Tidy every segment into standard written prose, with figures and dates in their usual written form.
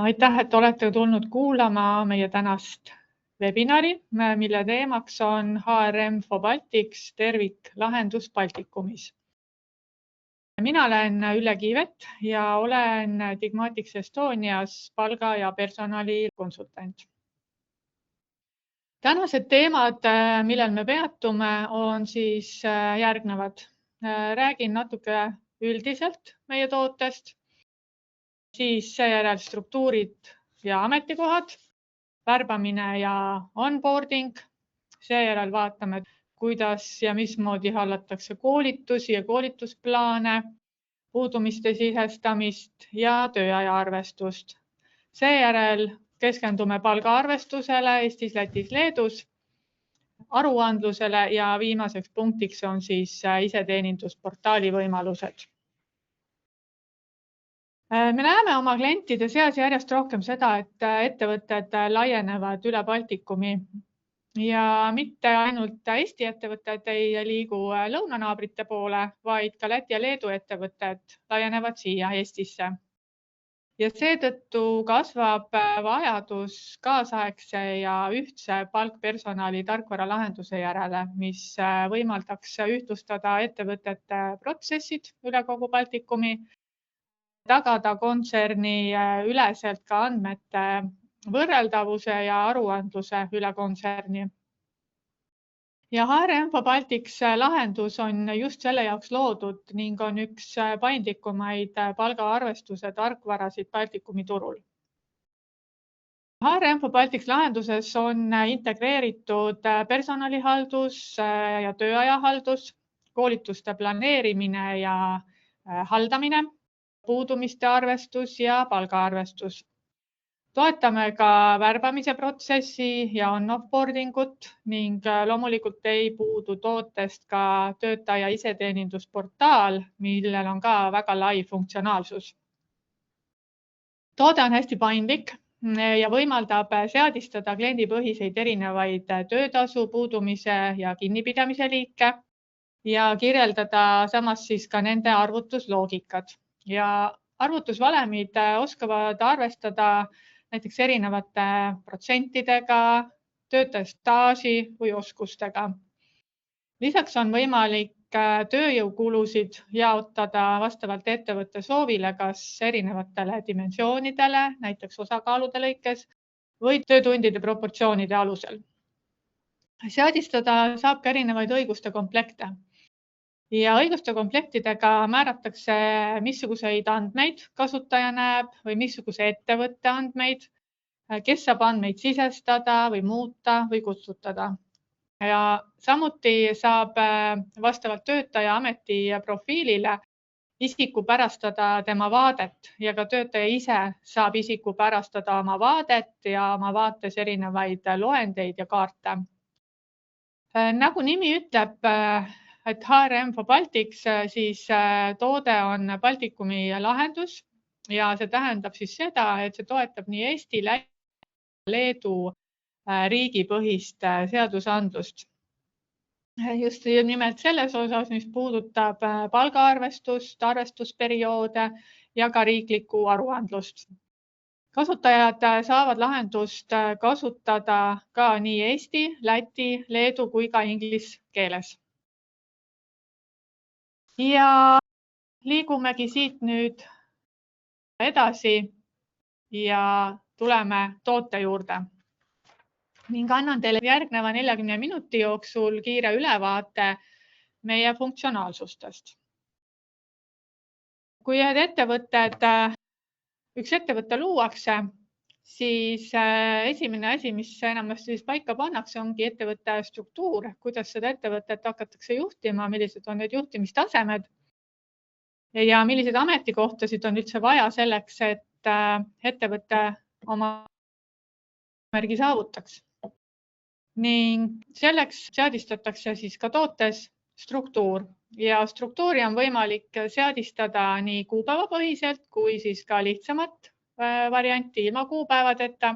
Aitäh, et olete tulnud kuulama meie tänast webinari, mille teemaks on HRM for Baltics terviklahendus Baltikumis. Mina olen Ülle Kiivet ja olen Digmatics Estonias palga- ja personalikonsultant. Tänased teemad, millel me peatume, on siis järgnevad. Räägin natuke üldiselt meie tootest, siis seejärel struktuurid ja ametikohad, värbamine ja onboarding. Seejärel vaatame, kuidas ja mismoodi hallatakse koolitusi ja koolitusplaane, puudumiste sisestamist ja tööaja arvestust. Seejärel keskendume palgaarvestusele Eestis, Lätis, Leedus, aruandlusele ja viimaseks punktiks on siis iseteenindusportaali võimalused. Me näeme oma klientide seas järjest rohkem seda, et ettevõtted laienevad üle Baltikumi ja mitte ainult Eesti ettevõtted ei liigu lõunanaabrite poole, vaid ka Läti ja Leedu ettevõtted laienevad siia Eestisse. Ja seetõttu kasvab vajadus kaasaegse ja ühtse palkpersonali tarkvaralahenduse järele, mis võimaldaks ühtlustada ettevõtete protsessid üle kogu Baltikumi, tagada kontserni üleselt ka andmete võrreldavuse ja aruandluse üle kontserni. Ja HRM for Baltics lahendus on just selle jaoks loodud ning on üks paindlikumaid palgaarvestuse tarkvarasid Baltikumi turul. HRM for Baltics lahenduses on integreeritud personalihaldus ja tööajahaldus, koolituste planeerimine ja haldamine, puudumiste arvestus ja palgaarvestus. Toetame ka värbamise protsessi ja on-offboarding ut ning loomulikult ei puudu tootest ka töötaja iseteenindusportaal, millel on ka väga lai funktsionaalsus. Toode on hästi paindlik ja võimaldab seadistada kliendipõhiseid erinevaid töötasu, puudumise ja kinnipidamise liike ja kirjeldada samas siis ka nende arvutusloogikat. Ja arvutusvalemid oskavad arvestada näiteks erinevate protsentidega, töötaja staaži või oskustega. Lisaks on võimalik tööjõukulusid jaotada vastavalt ettevõtte soovile kas erinevatele dimensioonidele, näiteks osakaalude lõikes või töötundide proportsioonide alusel. Seadistada saab ka erinevaid õiguste komplekte. Ja õiguste komplektidega määratakse, missuguseid andmeid kasutaja näeb või missuguse ettevõtte andmeid, kes saab andmeid sisestada või muuta või kustutada. Ja samuti saab vastavalt töötaja ameti profiilile isikupärastada tema vaadet ja ka töötaja ise saab isikupärastada oma vaadet ja oma vaates erinevaid loendeid ja kaarte. Nagu nimi ütleb, et HRM for Baltics, siis toode on Baltikumi lahendus ja see tähendab siis seda, et see toetab nii Eesti, Läti ja Leedu riigipõhist seadusandlust. Just nimelt selles osas, mis puudutab palgaarvestust, arvestusperioode ja ka riiklikku aruandlust. Kasutajad saavad lahendust kasutada ka nii Eesti, Läti, Leedu kui ka inglise keeles. Ja liigumegi siit nüüd edasi ja tuleme toote juurde. Ning annan teile järgneva 40 minuti jooksul kiire ülevaate meie funktsionaalsustest. Kui üks ettevõte luuakse, siis esimene asi, mis enamasti paika pannakse, ongi ettevõtte struktuur, kuidas seda ettevõtet hakatakse juhtima, millised on need juhtimistasemed ja milliseid ametikohtasid on üldse vaja selleks, et ettevõte oma eesmärgi saavutaks. Ning selleks seadistatakse siis ka tootes struktuur ja struktuuri on võimalik seadistada nii kuupäevapõhiselt kui siis ka lihtsamat varianti ilma kuupäevadeta.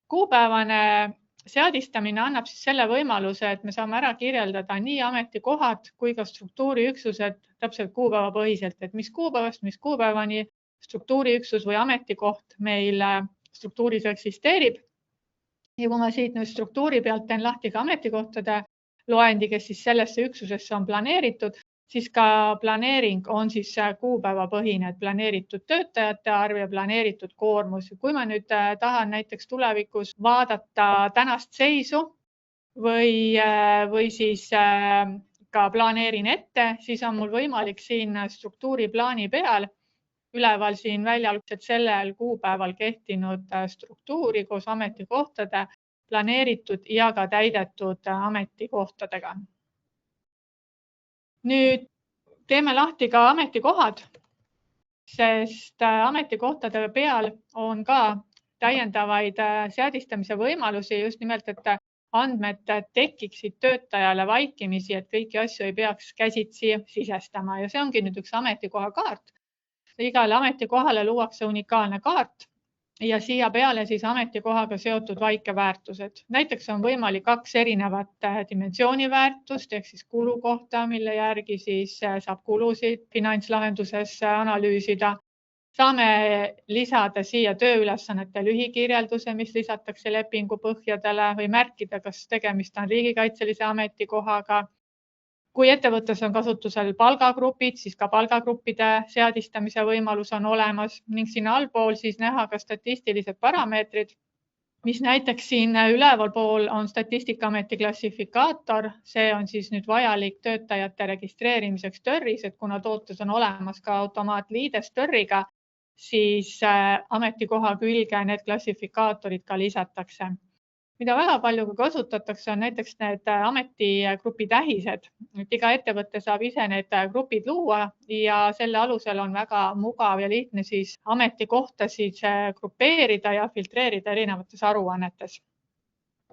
Kuupäevane seadistamine annab siis selle võimaluse, et me saame ära kirjeldada nii ametikohad kui ka struktuuriüksused täpselt kuupäevapõhiselt, et mis kuupäevast, mis kuupäevani struktuuriüksus või ametikoht meil struktuuris eksisteerib. Ja kui ma siit nüüd struktuuri pealt teen lahti ka ametikohtade loendi, kes siis sellesse üksusesse on planeeritud, siis ka planeering on siis kuupäevapõhine, et planeeritud töötajate arv ja planeeritud koormus. Kui ma nüüd tahan näiteks tulevikus vaadata tänast seisu või siis ka planeerin ette, siis on mul võimalik siin struktuuriplaani peal üleval siin väljaluksed sellel kuupäeval kehtinud struktuuri koos ametikohtade planeeritud ja ka täidetud ametikohtadega. Nüüd teeme lahti ka ametikohad, sest ametikohtade peal on ka täiendavaid seadistamise võimalusi just nimelt, et andmed tekiksid töötajale vaikimisi, et kõiki asju ei peaks käsitsi sisestama ja see ongi nüüd üks ametikoha kaart. Igale ametikohale luuakse unikaalne kaart ja siia peale siis ametikohaga seotud vaikeväärtused. Näiteks on võimalik 2 erinevat dimensiooniväärtust ehk siis kulu kohta, mille järgi siis saab kulusid finantslahenduses analüüsida. Saame lisada siia tööülesannete lühikirjelduse, mis lisatakse lepingu põhjadele või märkida, kas tegemist on riigikaitselise ametikohaga. Kui ettevõttes on kasutusel palgagrupid, siis ka palgagruppide seadistamise võimalus on olemas ning siin allpool siis näha ka statistilised parameetrid, mis näiteks siin ülevalpool on Statistikaameti klassifikaator. See on siis nüüd vajalik töötajate registreerimiseks TÖR-is, et kuna tootes on olemas ka automaatliides TÖR-iga, siis ametikoha külge need klassifikaatorid ka lisatakse. Mida väga palju kasutatakse, on näiteks need ametigrupi tähised. Iga ettevõte saab ise need grupid luua ja selle alusel on väga mugav ja lihtne siis ametikohtasid grupeerida ja filtreerida erinevates aruannetes.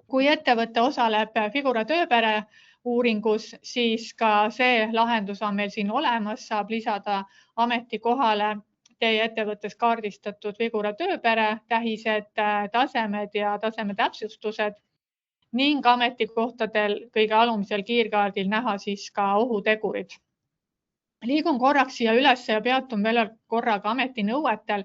Kui ettevõte osaleb Figura tööpere uuringus, siis ka see lahendus on meil siin olemas, saab lisada ametikohale teie ettevõttes kaardistatud Figura tööpere tähised, tasemed ja taseme täpsustused ning ametikohtadel kõige alumisel kiirkaardil näha siis ka ohutegurid. Liigun korraks siia üles ja peatun veel korraga ametinõuetel.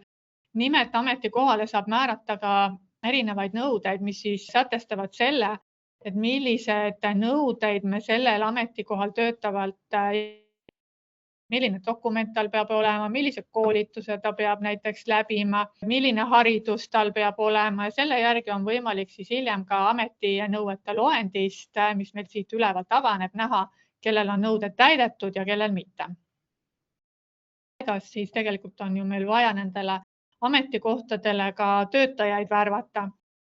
Nimelt ametikohale saab määrata ka erinevaid nõudeid, mis siis sätestavad selle, et millised nõudeid me sellel ametikohal töötavalt milline dokument tal peab olema, millised koolitused ta peab näiteks läbima, milline haridus tal peab olema ja selle järgi on võimalik siis hiljem ka ametinõuete loendist, mis meil siit ülevalt avaneb, näha, kellel on nõuded täidetud ja kellel mitte. Siis tegelikult on ju meil vaja nendele ametikohtadele ka töötajaid värvata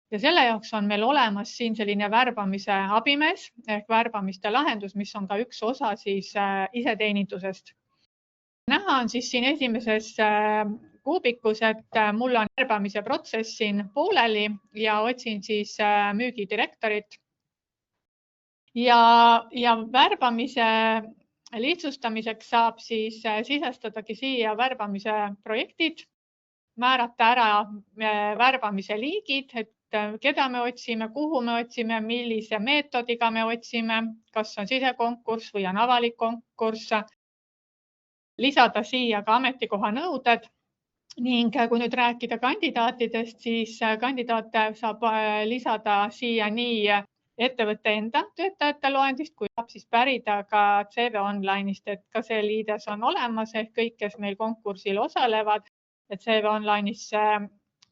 ja selle jaoks on meil olemas siin selline värbamise abimees ehk värbamiste lahendus, mis on ka üks osa siis iseteenindusest. Näha on siis siin esimeses kuubikus, et mul on värbamise protsess siin pooleli ja otsin siis müügidirektorit. Ja värbamise lihtsustamiseks saab siis sisestadagi siia värbamise projektid, määrata ära värbamise liigid, et keda me otsime, kuhu me otsime, millise meetodiga me otsime, kas on sisekonkurss või on avalik konkurss. Lisada siia ka ametikoha nõuded ning kui nüüd rääkida kandidaatidest, siis kandidaate saab lisada siia nii ettevõtte enda töötajate loendist, kui saab siis pärida ka CV Online'ist, et ka see liides on olemas ehk kõik, kes meil konkursil osalevad, et CV Online'is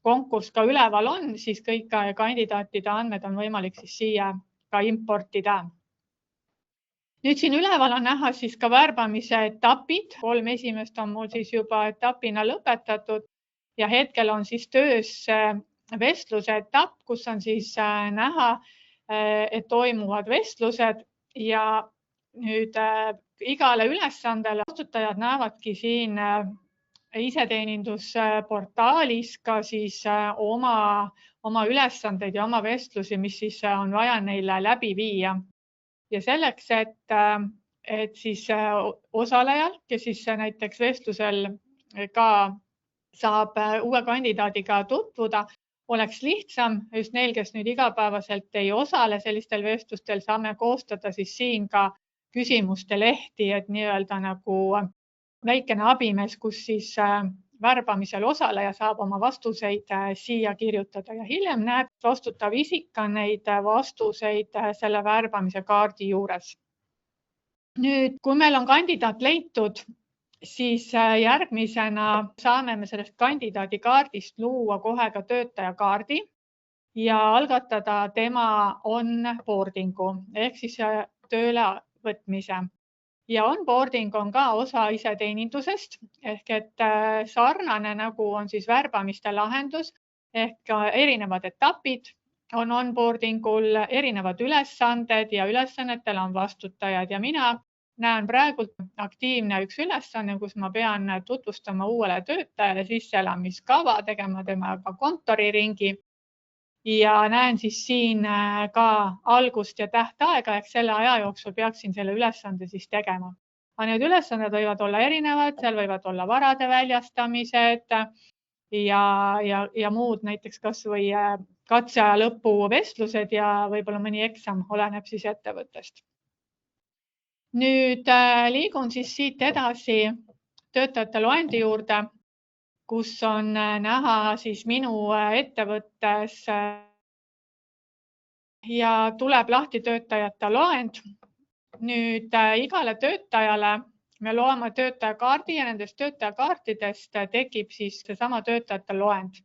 konkurss ka üleval on, siis kõik kandidaatide andmed on võimalik siis siia ka importida. Nüüd siin üleval on näha siis ka värbamise etapid. 3 esimest on mul siis juba etapina lõpetatud ja hetkel on siis töös vestluse etapp, kus on siis näha, et toimuvad vestlused ja nüüd igale ülesandele vastutajad näevadki siin iseteenindusportaalis ka siis oma ülesandeid ja oma vestlusi, mis siis on vaja neile läbi viia. Ja selleks, et siis osalejal, kes siis näiteks vestlusel ka saab uue kandidaadiga tutvuda, oleks lihtsam just neil, kes nüüd igapäevaselt ei osale sellistel vestlustel, saame koostada siis siin ka küsimuste lehti, et nii-öelda nagu väikene abimees, kus siis värbamisel osaleja saab oma vastuseid siia kirjutada ja hiljem näeb vastutav isik ka neid vastuseid selle värbamise kaardi juures. Nüüd, kui meil on kandidaat leitud, siis järgmisena saame me sellest kandidaadi kaardist luua kohe ka töötaja kaardi ja algatada tema onboardingu ehk siis tööle võtmise. Ja onboarding on ka osa iseteenindusest ehk et sarnane nagu on siis värbamiste lahendus ehk erinevad etapid on onboardingul, erinevad ülesanded ja ülesannetel on vastutajad ja mina näen praegult aktiivne üks ülesanne, kus ma pean tutvustama uuele töötajale sisseelamiskava, tegema temaga kontoriringi ja näen siis siin ka algust ja tähtaega, ehk selle aja jooksul peaksin selle ülesande siis tegema. Aga need ülesanded võivad olla erinevad, seal võivad olla varade väljastamised ja muud, näiteks kas või katseaja lõpu vestlused ja võib-olla mõni eksam, oleneb siis ettevõttest. Nüüd liigun siis siit edasi töötajate loendi juurde, kus on näha siis minu ettevõttes ja tuleb lahti töötajate loend. Nüüd igale töötajale me loome töötajakaardi ja nendest töötajakaartidest tekib siis seesama töötajate loend.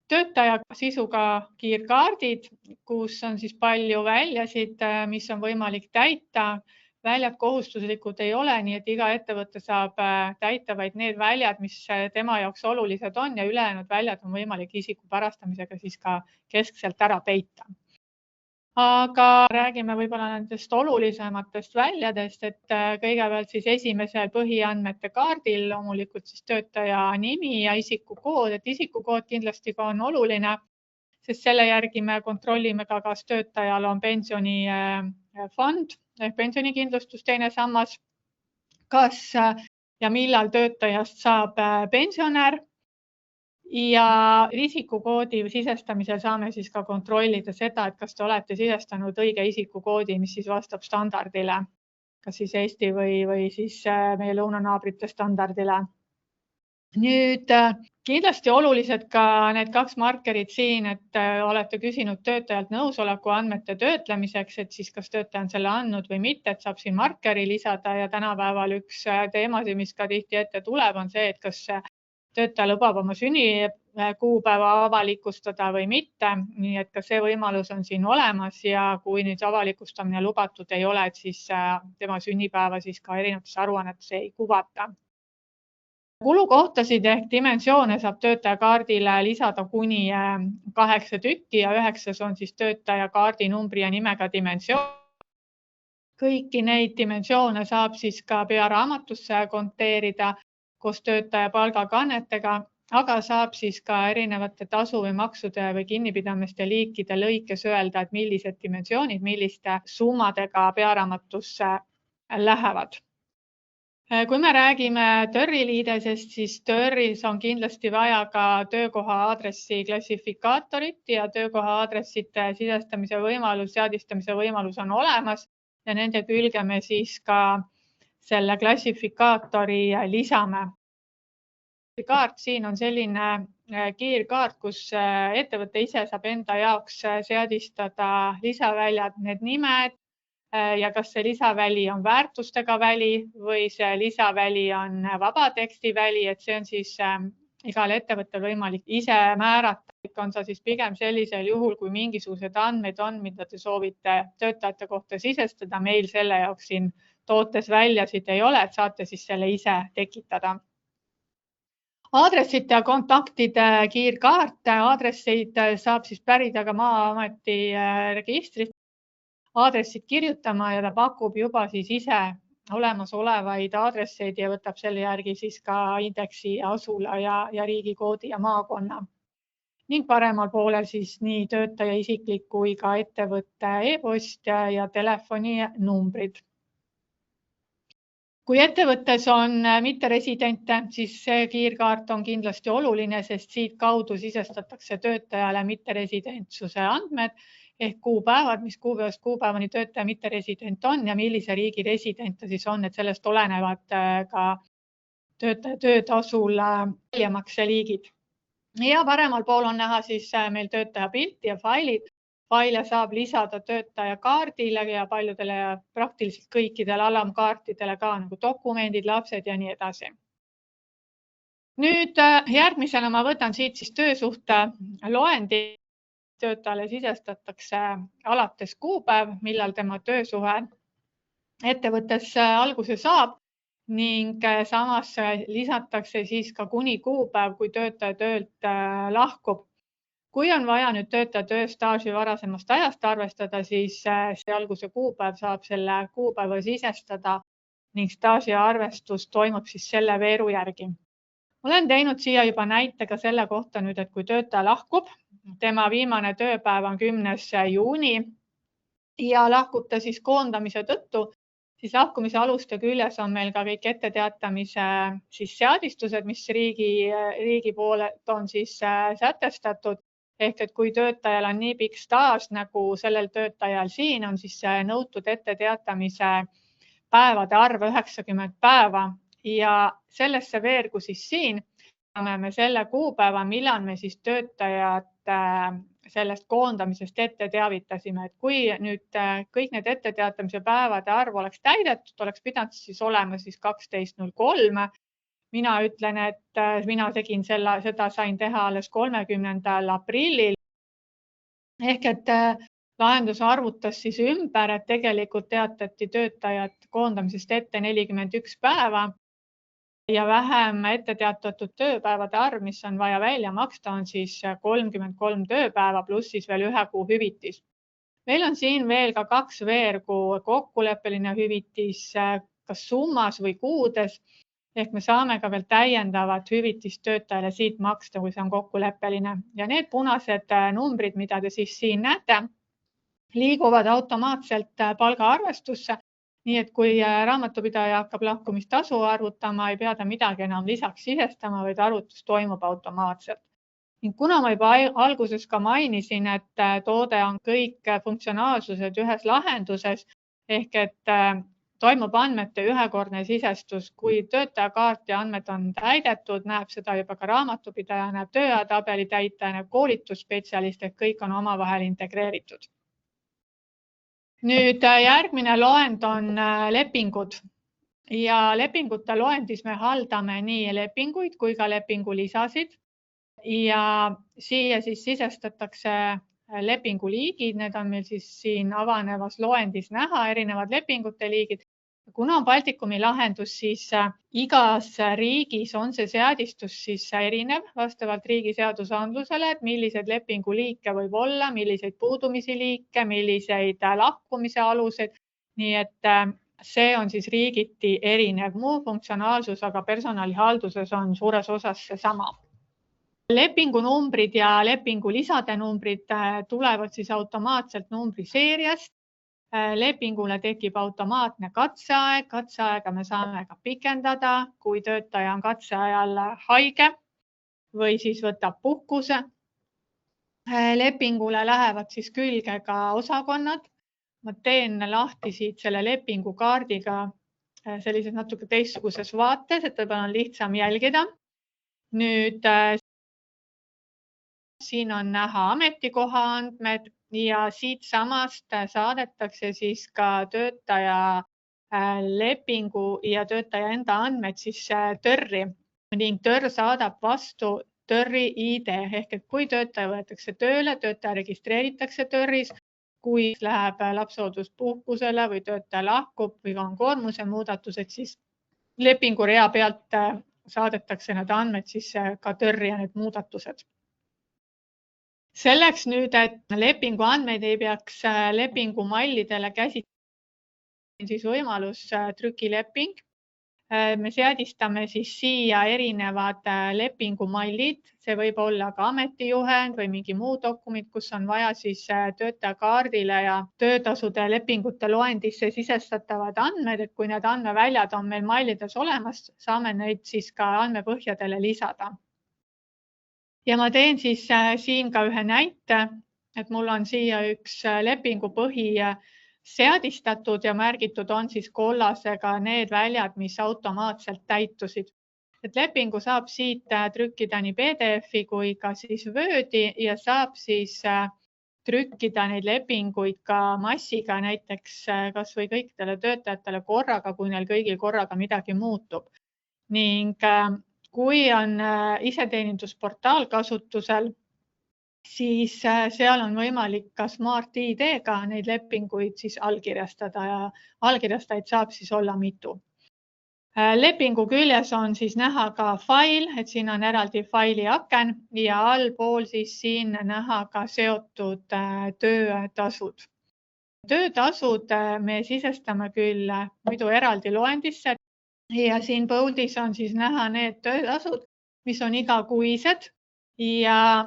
Töötaja sisuga kiirkaardid, kus on siis palju väljasid, mis on võimalik täita. Väljad kohustuslikud ei ole, nii et iga ettevõte saab täita vaid need väljad, mis tema jaoks olulised on ja ülejäänud väljad on võimalik isiku pärastamisega siis ka keskselt ära peita. Aga räägime võib-olla nendest olulisematest väljadest, et kõigepealt siis esimesel põhiandmete kaardil loomulikult siis töötaja nimi ja isikukood, et isikukood kindlasti ka on oluline, sest selle järgi me kontrollime ka, kas töötajal on pensionifond ehk pensionikindlustus teine sammas, kas ja millal töötajast saab pensionär. Ja isikukoodi sisestamisel saame siis ka kontrollida seda, et kas te olete sisestanud õige isikukoodi, mis siis vastab standardile, kas siis Eesti või siis meie lõunanaabrite standardile. Nüüd kindlasti olulised ka need kaks markerit siin, et olete küsinud töötajalt nõusoleku andmete töötlemiseks, et siis kas töötaja on selle andnud või mitte, et saab siin markeri lisada ja tänapäeval üks teemasid, mis ka tihti ette tuleb, on see, et kas töötaja lubab oma sünnikuupäeva avalikustada või mitte, nii et ka see võimalus on siin olemas ja kui nüüd avalikustamine lubatud ei ole, et siis tema sünnipäeva siis ka erinevates aruannetes ei kuvata. Kulukohtasid ehk dimensioone saab töötajakaardile lisada kuni 8 tükki ja 9 on siis töötajakaardi numbri ja nimega dimensioon. Kõiki neid dimensioone saab siis ka pearaamatusse konteerida koos töötaja palgakannetega, aga saab siis ka erinevate tasu või maksude või kinnipidamiste liikide lõikes öelda, et millised dimensioonid, milliste summadega pearaamatusse lähevad. Kui me räägime TÖRi-liidesest, siis TÖRis on kindlasti vaja ka töökoha aadressi klassifikaatorit ja töökoha aadressite sisestamise võimalus, seadistamise võimalus on olemas ja nende külge me siis ka selle klassifikaatori lisame. Kaart siin on selline kiirkaart, kus ettevõte ise saab enda jaoks seadistada lisaväljad, need nimed ja kas see lisaväli on väärtustega väli või see lisaväli on vabateksti väli, et see on siis igal ettevõttel võimalik ise määrata. On see siis pigem sellisel juhul, kui mingisugused andmeid on, mida te soovite töötajate kohta sisestada, meil selle jaoks siin tootes väljasid ei ole, et saate siis selle ise tekitada. Aadressite ja kontaktide kiirkaarte, aadresseid saab siis pärida ka Maa-ameti registrist. Aadressid kirjutama ja ta pakub juba siis ise olemasolevaid aadresseid ja võtab selle järgi siis ka indeksi, asula ja riigikoodi ja maakonna. Ning paremal poolel siis nii töötaja isiklik kui ka ettevõtte e-post ja telefoninumbrid. Kui ettevõttes on mitteresidente, siis see kiirkaart on kindlasti oluline, sest siit kaudu sisestatakse töötajale mitteresidentsuse andmed ehk kuupäevad, mis kuupäevast kuupäevani töötaja mitteresident on ja millise riigi resident ta siis on, et sellest olenevad ka töötaja töötasul väljamakseliigid. Ja paremal pool on näha siis meil töötaja pilti ja failid. Faile saab lisada töötaja kaardile ja paljudele praktiliselt kõikidele alamkaartidele ka nagu dokumendid, lapsed ja nii edasi. Nüüd järgmisena ma võtan siit siis töösuhte loendi. Töötajale sisestatakse alates kuupäev, millal tema töösuhe ettevõttes alguse saab ning samas lisatakse siis ka kuni kuupäev, kui töötaja töölt lahkub. Kui on vaja nüüd töötaja tööstaaži varasemast ajast arvestada, siis see alguse kuupäev saab selle kuupäeva sisestada ning staaži arvestus toimub siis selle veeru järgi. Olen teinud siia juba näite ka selle kohta nüüd, et kui töötaja lahkub, tema viimane tööpäev on 10. juuni ja lahkub ta siis koondamise tõttu, siis lahkumise aluste küljes on meil ka kõik etteteatamise siis seadistused, mis riigi poolelt on siis sätestatud. Ehk et kui töötajal on nii pikk staaž nagu sellel töötajal siin on, siis nõutud etteteatamise päevade arv 90 päeva ja sellesse veergu siis siin saame me selle kuupäeva, millal me siis töötajat sellest koondamisest ette teavitasime. Et kui nüüd kõik need etteteatamise päevade arv oleks täidetud, oleks pidanud siis olema siis 12.03. Mina ütlen, et mina tegin seda sain teha alles 30. aprillil. Ehk et lahendus arvutas siis ümber, et tegelikult teatati töötajat koondamisest ette 41 päeva ja vähem ette teatatud tööpäevade arv, mis on vaja välja maksta, on siis 33 tööpäeva pluss siis veel 1 kuu hüvitis. Meil on siin veel ka 2 veergu kokkuleppeline hüvitis, kas summas või kuudes. Ehk me saame ka veel täiendavat hüvitist töötajale siit maksta, kui see on kokkuleppeline. Ja need punased numbrid, mida te siis siin näete, liiguvad automaatselt palgaarvestusse. Nii et kui raamatupidaja hakkab lahkumistasu arvutama, ei pea ta midagi enam lisaks sisestama, vaid arvutus toimub automaatselt. Ning kuna ma juba alguses ka mainisin, et toode on kõik funktsionaalsused ühes lahenduses, ehk et toimub andmete ühekordne sisestus, kui töötajakaarti andmed on täidetud, näeb seda juba ka raamatupidaja, näeb tööajatabeli täita, näeb koolitusspetsialist, et kõik on omavahel integreeritud. Nüüd järgmine loend on lepingud ja lepingute loendis me haldame nii lepinguid kui ka lepingulisasid ja siia siis sisestatakse lepinguliigid, need on meil siis siin avanevas loendis näha, erinevad lepingute liigid. Kuna on Baltikumi lahendus, siis igas riigis on see seadistus siis erinev vastavalt riigi seadusandlusele, et milliseid lepinguliike võib olla, milliseid puudumisi liike, milliseid lahkumise aluseid. Nii et see on siis riigiti erinev. Muu funktsionaalsus, aga personalihalduses on suures osas see sama. Lepingunumbrid ja lepingulisade numbrid tulevad siis automaatselt numbriseeriast. Lepingule tekib automaatne katseaeg. Katseaega me saame ka pikendada, kui töötaja on katseajal haige või siis võtab puhkuse. Lepingule lähevad siis külge ka osakonnad. Ma teen lahti siit selle lepingukaardiga sellises natuke teistsuguses vaates, et võib-olla on lihtsam jälgida. Nüüd siin on näha ametikoha andmed ja siit samast saadetakse siis ka töötaja lepingu ja töötaja enda andmed siis TÖR-i ning TÖR saadab vastu TÖR-i ID ehk et kui töötaja võetakse tööle, töötaja registreeritakse TÖR-is, kui läheb lapsehoolduspuhkusele või töötaja lahkub või on koormuse muudatused, siis lepingurea pealt saadetakse need andmed siis ka TÖR-i ja need muudatused. Selleks nüüd, et lepingu andmeid ei peaks lepingumallidele käsitleda, siis võimalus trükileping. Me seadistame siis siia erinevad lepingumallid. See võib olla ka ametijuhend või mingi muu dokument, kus on vaja siis töötajakaardile ja töötasude lepingute loendisse sisestatavad andmed, et kui need andmeväljad on meil mallides olemas, saame neid siis ka andmepõhjadele lisada. Ja ma teen siis siin ka ühe näite, et mul on siia üks lepingupõhi seadistatud ja märgitud on siis kollasega need väljad, mis automaatselt täitusid. et lepingu saab siit trükkida nii PDF-i kui ka siis Wordi ja saab siis trükkida neid lepinguid ka massiga, näiteks kas või kõikidele töötajatele korraga, kui neil kõigil korraga midagi muutub. Ning kui on iseteenindusportaal kasutusel, siis seal on võimalik ka Smart ID-ga neid lepinguid siis allkirjastada ja allkirjastajaid saab siis olla mitu. Lepingu küljes on siis näha ka fail, et siin on eraldi faili aken ja allpool siis siin näha ka seotud töötasud. Töötasud me sisestame küll muidu eraldi loendisse ja siin bold'is on siis näha need töötasud, mis on igakuised ja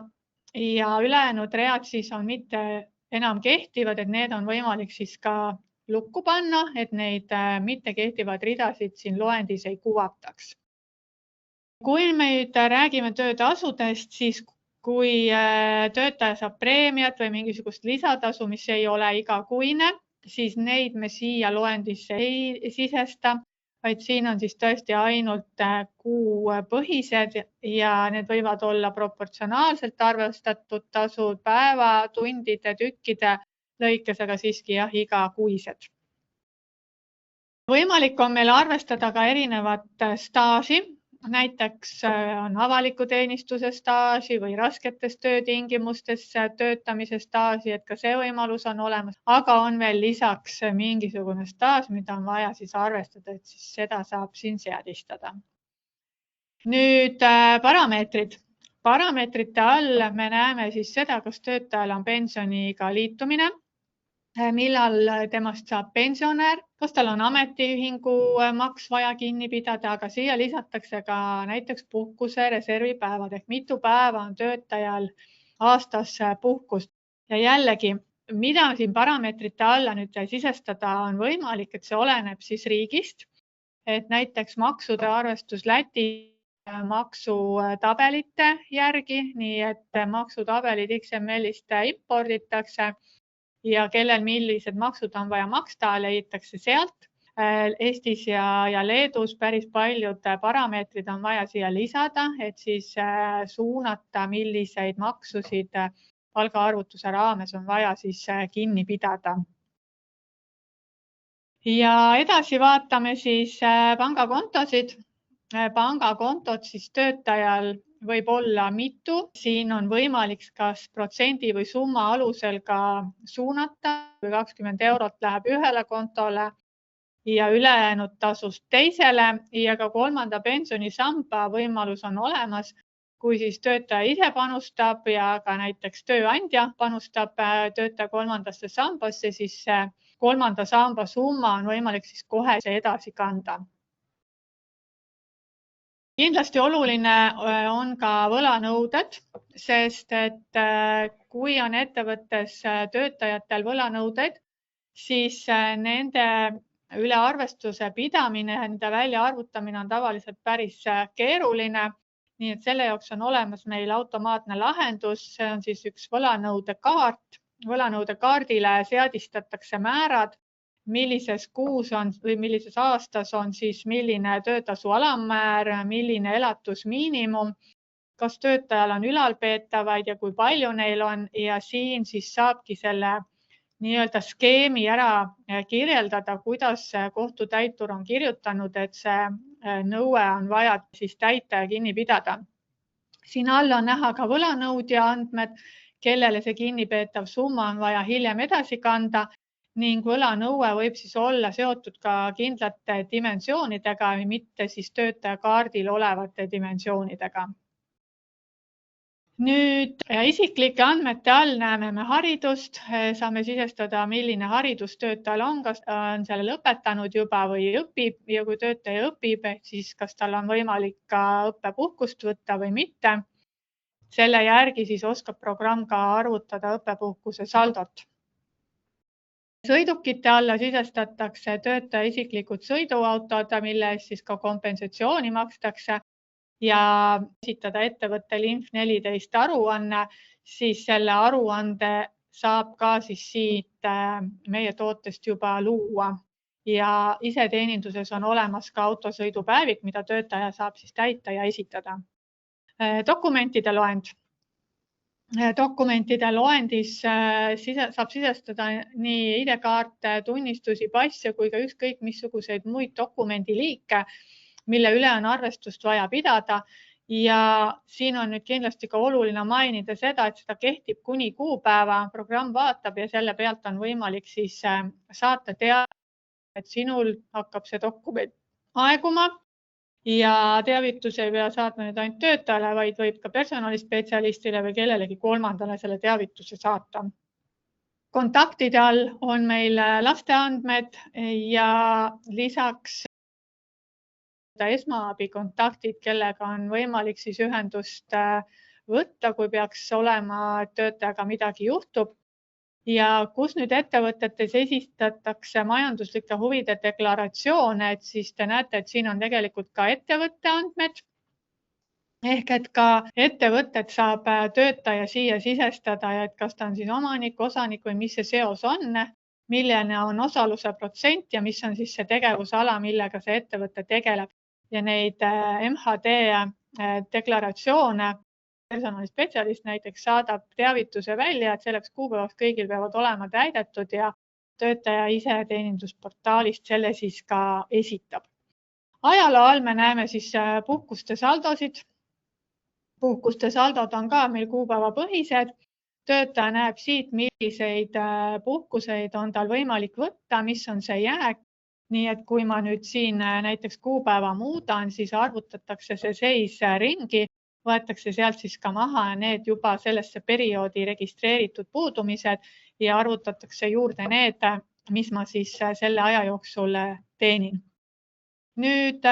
ülejäänud read siis on mitte enam kehtivad, et need on võimalik siis ka lukku panna, et neid mitte kehtivad ridasid siin loendis ei kuvataks. Kui me nüüd räägime töötasudest, siis kui töötaja saab preemiat või mingisugust lisatasu, mis ei ole igakuine, siis neid me siia loendisse ei sisesta, vaid siin on siis tõesti ainult kuupõhised ja need võivad olla proportsionaalselt arvestatud tasud päeva, tundide, tükkide lõikes, aga siiski jah, igakuised. Võimalik on meil arvestada ka erinevat staaži, näiteks on avaliku teenistuse staaži või rasketes töötingimustes töötamise staaži, et ka see võimalus on olemas, aga on veel lisaks mingisugune staaž, mida on vaja siis arvestada, et siis seda saab siin seadistada. Nüüd parameetrid. Parameetrite all me näeme siis seda, kas töötajal on pensioniga liitumine, millal temast saab pensionär, kas tal on ametiühingu maks vaja kinni pidada, aga siia lisatakse ka näiteks puhkuse reservipäevad ehk mitu päeva on töötajal aastas puhkust. Ja jällegi, mida siin parameetrite alla nüüd sisestada on võimalik, et see oleneb siis riigist, et näiteks maksude arvestus Läti maksutabelite järgi, nii et maksutabelid XML-ist imporditakse ja kellel millised maksud on vaja maksta, leitakse sealt. Eestis ja Leedus päris paljud parameetrid on vaja siia lisada, et siis suunata, milliseid maksusid palgaarvutuse raames on vaja siis kinni pidada. Ja edasi vaatame siis pangakontosid. Pangakontot siis töötajal võib olla mitu. Siin on võimalik kas protsendi või summa alusel ka suunata. 20 eurot läheb ühele kontole ja ülejäänud tasust teisele ja ka kolmanda pensionisamba võimalus on olemas. Kui siis töötaja ise panustab ja ka näiteks tööandja panustab töötaja kolmandasse sambasse, siis kolmanda samba summa on võimalik siis kohe edasi kanda. Kindlasti oluline on ka võlanõuded, sest et kui on ettevõttes töötajatel võlanõudeid, siis nende üle arvestuse pidamine, nende väljaarvutamine on tavaliselt päris keeruline. Nii et selle jaoks on olemas meil automaatne lahendus, see on siis üks võlanõude kaart. Võlanõude kaardile seadistatakse määrad, millises kuus on või millises aastas on siis milline töötasu alammäär, milline elatusmiinimum, kas töötajal on ülalpeetavaid ja kui palju neil on ja siin siis saabki selle nii-öelda skeemi ära kirjeldada, kuidas kohtutäitur on kirjutanud, et see nõue on vaja siis täita ja kinni pidada. Siin all on näha ka võlanõudja andmed, kellele see kinnipeetav summa on vaja hiljem edasi kanda ning võlanõue võib siis olla seotud ka kindlate dimensioonidega või mitte siis töötaja kaardil olevate dimensioonidega. Nüüd isiklike andmete all näeme me haridust, saame sisestada, milline haridus töötajal on, kas on selle lõpetanud juba või õpib ja kui töötaja õpib, siis kas tal on võimalik ka õppepuhkust võtta või mitte. Selle järgi siis oskab programm ka arvutada õppepuhkuse saldot. Sõidukite alla sisestatakse töötaja isiklikud sõiduautod, mille eest siis ka kompensatsiooni makstakse ja esitada ettevõttel Inf14 aruanne, siis selle aruande saab ka siis siit meie tootest juba luua. ja iseteeninduses on olemas ka autosõidupäevik, mida töötaja saab siis täita ja esitada. Dokumentide loend. Dokumentide loendis saab sisestada nii ID-kaarte, tunnistusi, passe kui ka ükskõik missuguseid muid dokumendiliike, mille üle on arvestust vaja pidada. Ja siin on nüüd kindlasti ka oluline mainida seda, et seda kehtib kuni kuupäeva, programm vaatab ja selle pealt on võimalik siis saata teada, et sinul hakkab see dokument aeguma. Ja teavitus ei pea saatma nüüd ainult töötajale, vaid võib ka personalispetsialistile või kellelegi kolmandale selle teavituse saata. Kontaktide all on meil laste andmed ja lisaks esmaabikontaktid, kellega on võimalik siis ühendust võtta, kui peaks olema, et töötajaga midagi juhtub. Ja kus nüüd ettevõtetes esitatakse majanduslike huvide deklaratsioone, et siis te näete, et siin on tegelikult ka ettevõtte andmed. Ehk et ka ettevõtted saab töötaja siia sisestada ja et kas ta on siis omanik, osanik või mis see seos on, milline on osaluse protsent ja mis on siis see tegevusala, millega see ettevõte tegeleb. Ja neid MHD deklaratsioone personalispetsialist näiteks saadab teavituse välja, et selleks kuupäevaks kõigil peavad olema täidetud ja töötaja iseteenindusportaalist selle siis ka esitab. Ajaloo all me näeme siis puhkuste saldosid. Puhkuste saldod on ka meil kuupäevapõhised. Töötaja näeb siit, milliseid puhkuseid on tal võimalik võtta, mis on see jääk. Nii et kui ma nüüd siin näiteks kuupäeva muudan, siis arvutatakse see seis ringi. Võetakse sealt siis ka maha need juba sellesse perioodi registreeritud puudumised ja arvutatakse juurde need, mis ma siis selle aja jooksul teenin. Nüüd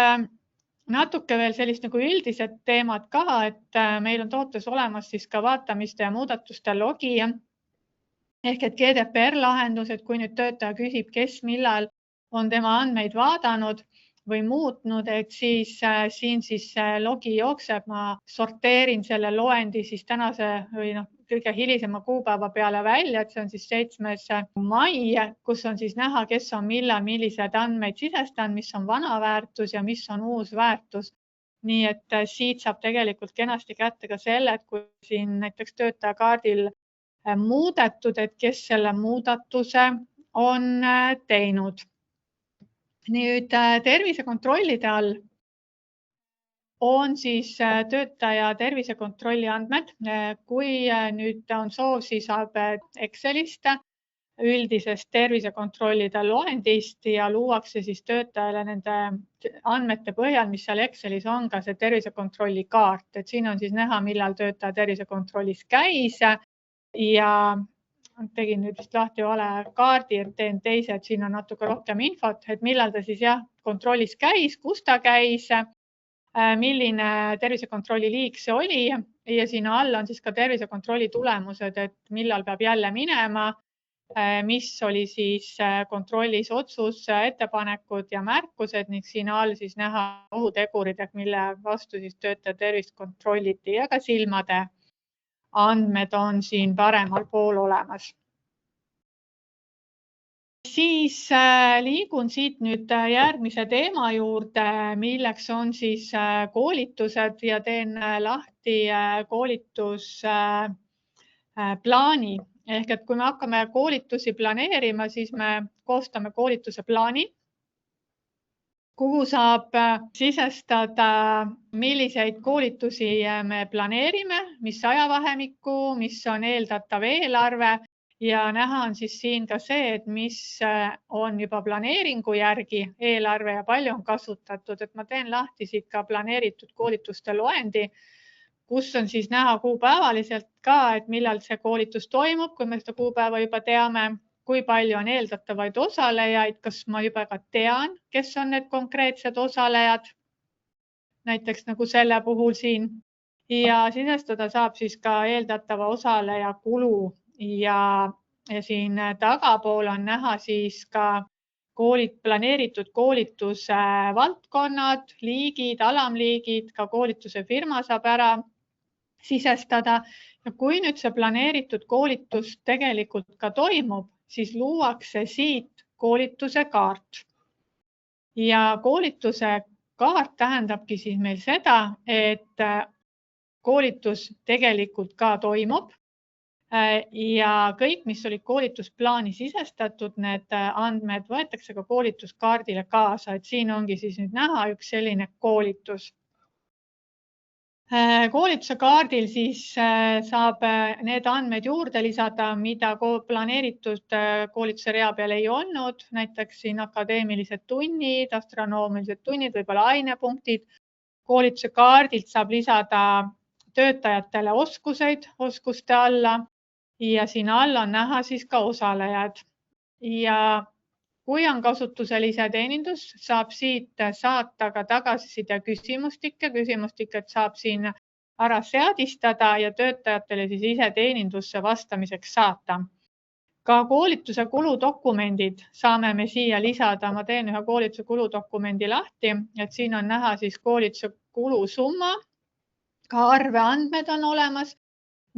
natuke veel sellist nagu üldised teemad ka, et meil on tootes olemas siis ka vaatamiste ja muudatuste logi ehk et GDPR lahendus, et kui nüüd töötaja küsib, kes millal on tema andmeid vaadanud või muutnud, et siis siin siis logi jookseb, ma sorteerin selle loendi siis tänase või kõige hilisema kuupäeva peale välja, et see on siis 7. mai, kus on siis näha, kes on millal, millised andmeid sisestanud, mis on vana väärtus ja mis on uus väärtus. Nii et siit saab tegelikult kenasti kätte ka selle, et kui siin näiteks töötajakaardil muudetud, et kes selle muudatuse on teinud. Nüüd tervisekontrollide all on siis töötaja tervisekontrolli andmed. Kui nüüd on soov, siis saab Excelist üldisest tervisekontrollide loendist ja luuakse siis töötajale nende andmete põhjal, mis seal Excelis on, ka see tervisekontrolli kaart. Et siin on siis näha, millal töötaja tervisekontrollis käis ja tegin nüüd vist lahti vale kaardi, et teen teise, et siin on natuke rohkem infot, et millal ta siis kontrollis käis, kus ta käis, milline tervisekontrolli liik see oli ja siin all on siis ka tervisekontrolli tulemused, et millal peab jälle minema, mis oli siis kontrollis otsus, ettepanekud ja märkused ning siin all siis näha ohutegurid, mille vastu siis töötaja tervist kontrolliti ja ka silmade andmed on siin paremal pool olemas. Siis liigun siit nüüd järgmise teema juurde, milleks on siis koolitused ja teen lahti koolitusplaani. Ehk et kui me hakkame koolitusi planeerima, siis me koostame koolituse plaani, kuhu saab sisestada, milliseid koolitusi me planeerime, mis ajavahemikku, mis on eeldatav eelarve ja näha on siis siin ka see, et mis on juba planeeringu järgi eelarve ja palju on kasutatud. Et ma teen lahti siit ka planeeritud koolituste loendi, kus on siis näha kuupäevaliselt ka, et millal see koolitus toimub, kui me seda kuupäeva juba teame. Kui palju on eeldatavaid osalejaid, kas ma juba ka tean, kes on need konkreetsed osalejad, näiteks nagu selle puhul siin. Ja sisestada saab siis ka eeldatava osaleja kulu ja siin tagapool on näha siis ka planeeritud koolituse valdkonnad, liigid, alamliigid, ka koolituse firma saab ära sisestada. Ja kui nüüd see planeeritud koolitus tegelikult ka toimub, siis luuakse siit koolituse kaart. ja koolituse kaart tähendabki siis meil seda, et koolitus tegelikult ka toimub ja kõik, mis olid koolitusplaani sisestatud, need andmed võetakse ka koolituskaardile kaasa, et siin ongi siis nüüd näha üks selline koolitus. Koolituse kaardil siis saab need andmed juurde lisada, mida planeeritud koolituse rea peal ei olnud, näiteks siin akadeemilised tunnid, astronoomilised tunnid, võib-olla ainepunktid. Koolituse kaardilt saab lisada töötajatele oskuseid oskuste alla ja siin all on näha siis ka osalejad. Ja kui on kasutusel iseteenindus, saab siit saata ka tagasiside küsimustiket saab siin ära seadistada ja töötajatele siis iseteenindusse vastamiseks saata. Ka koolituse kuludokumendid saame me siia lisada. Ma teen ühe koolituse kuludokumendi lahti, et siin on näha siis koolituse kulusumma, ka arveandmed on olemas